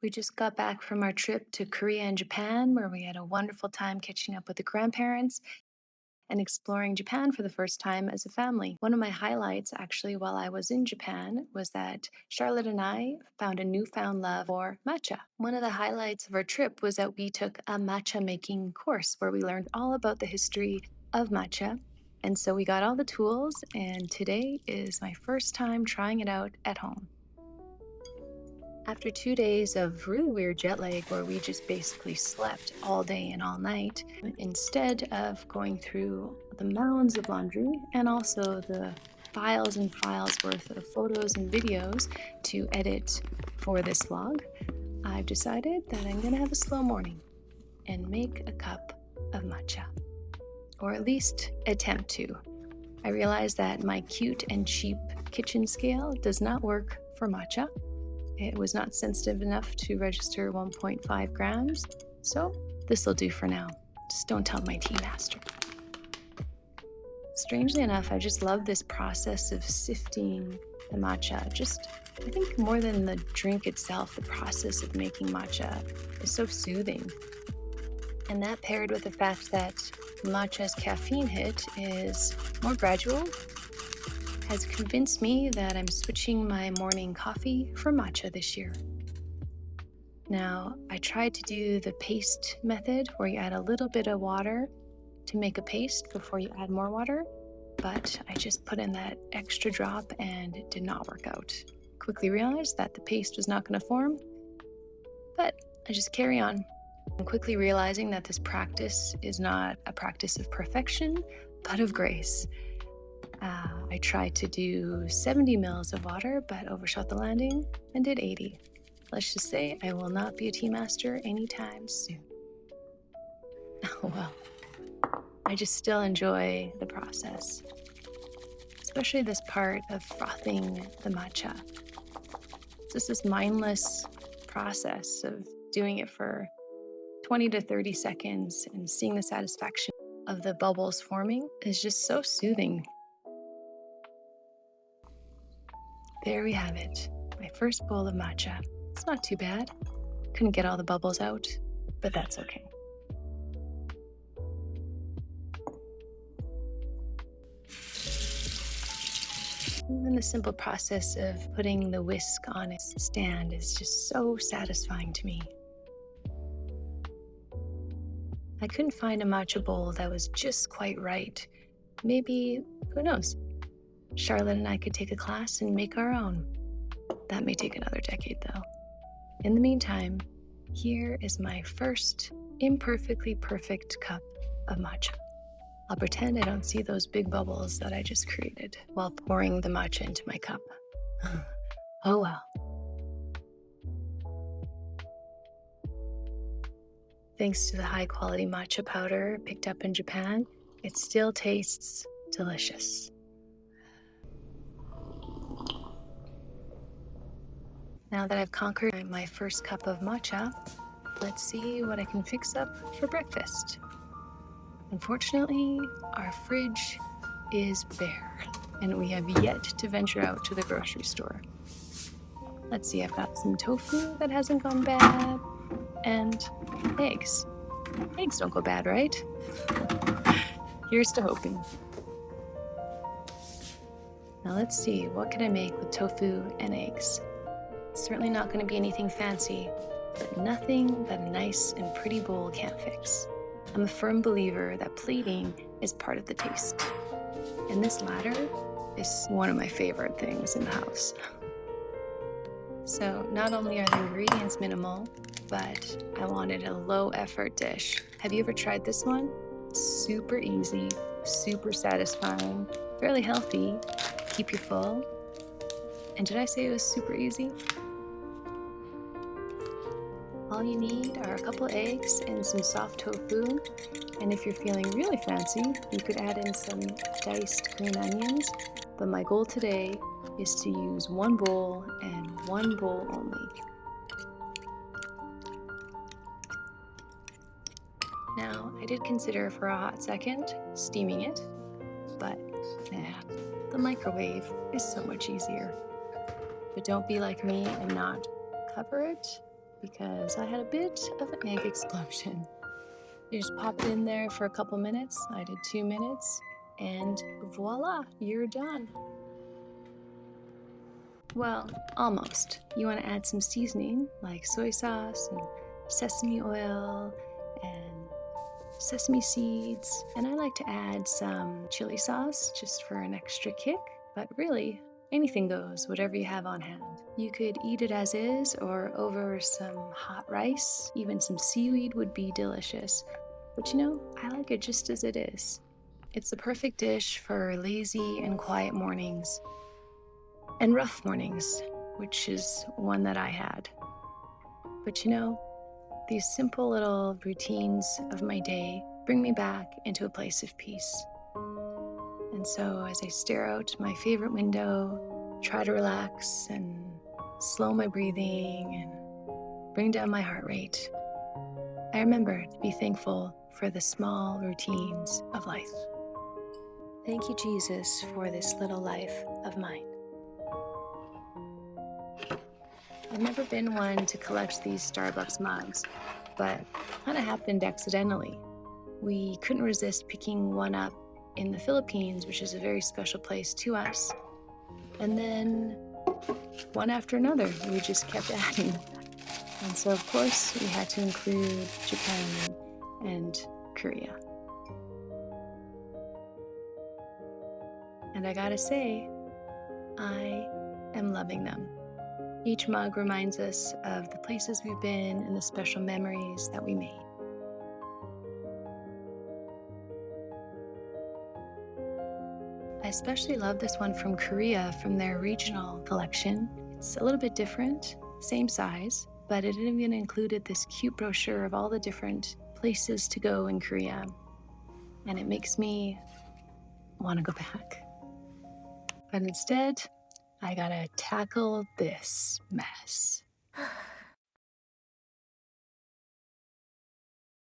We just got back from our trip to Korea and Japan, where we had a wonderful time catching up with the grandparents and exploring Japan for the first time as a family. One of my highlights, actually, while I was in Japan, was that Charlotte and I found a newfound love for matcha. One of the highlights of our trip was that we took a matcha making course where we learned all about the history of matcha. And so we got all the tools, and today is my first time trying it out at home. After 2 days of really weird jet lag, where we just basically slept all day and all night, instead of going through the mounds of laundry and also the files and files worth of photos and videos to edit for this vlog, I've decided that I'm gonna have a slow morning and make a cup of matcha, or at least attempt to. I realize that my cute and cheap kitchen scale does not work for matcha. It was not sensitive enough to register 1.5 grams, so this will do for now. Just don't tell my tea master. Strangely enough, I just love this process of sifting the matcha. I think more than the drink itself, the process of making matcha is so soothing. And that paired with the fact that matcha's caffeine hit is more gradual has convinced me that I'm switching my morning coffee for matcha this year. Now, I tried to do the paste method where you add a little bit of water to make a paste before you add more water, but I just put in that extra drop and it did not work out. Quickly realized that the paste was not going to form, but I just carry on. I'm quickly realizing that this practice is not a practice of perfection, but of grace. I tried to do 70 mils of water, but overshot the landing and did 80. Let's just say I will not be a tea master anytime soon. Oh well, I just still enjoy the process, especially this part of frothing the matcha. It's just this mindless process of doing it for 20 to 30 seconds and seeing the satisfaction of the bubbles forming is just so soothing. There we have it, my first bowl of matcha. It's not too bad. Couldn't get all the bubbles out, but that's okay. Even the simple process of putting the whisk on its stand is just so satisfying to me. I couldn't find a matcha bowl that was just quite right. Maybe, who knows? Charlotte and I could take a class and make our own. That may take another decade, though. In the meantime, here is my first imperfectly perfect cup of matcha. I'll pretend I don't see those big bubbles that I just created while pouring the matcha into my cup. Oh well. Thanks to the high quality matcha powder picked up in Japan, it still tastes delicious. Now that I've conquered my first cup of matcha, let's see what I can fix up for breakfast. Unfortunately, our fridge is bare, and we have yet to venture out to the grocery store. Let's see, I've got some tofu that hasn't gone bad, and eggs. Eggs don't go bad, right? Here's to hoping. Now let's see, what can I make with tofu and eggs? Certainly not going to be anything fancy, but nothing that a nice and pretty bowl can't fix. I'm a firm believer that plating is part of the taste, and this latter is one of my favorite things in the house. So not only are the ingredients minimal, but I wanted a low effort dish. Have you ever tried this one? Super easy, super satisfying, fairly healthy, keep you full. And did I say it was super easy? All you need are a couple eggs and some soft tofu. And if you're feeling really fancy, you could add in some diced green onions. But my goal today is to use one bowl and one bowl only. Now, I did consider for a hot second steaming it, but the microwave is so much easier. But don't be like me and not cover it because I had a bit of an egg explosion. You just pop it in there for a couple minutes. I did 2 minutes, and voila, you're done. Well, almost. You want to add some seasoning like soy sauce and sesame oil and sesame seeds. And I like to add some chili sauce just for an extra kick. But really, anything goes, whatever you have on hand. You could eat it as is or over some hot rice. Even some seaweed would be delicious. But I like it just as it is. It's the perfect dish for lazy and quiet mornings and rough mornings, which is one that I had. But these simple little routines of my day bring me back into a place of peace. And so as I stare out my favorite window, try to relax and slow my breathing and bring down my heart rate, I remember to be thankful for the small routines of life. Thank you, Jesus, for this little life of mine. I've never been one to collect these Starbucks mugs, but kind of happened accidentally. We couldn't resist picking one up in the Philippines, which is a very special place to us. And then one after another, we just kept adding. And so, of course, we had to include Japan and Korea. And I gotta say, I am loving them. Each mug reminds us of the places we've been and the special memories that we made. I especially love this one from Korea from their regional collection. It's a little bit different, same size, but it even included this cute brochure of all the different places to go in Korea. And it makes me want to go back. But instead, I gotta tackle this mess.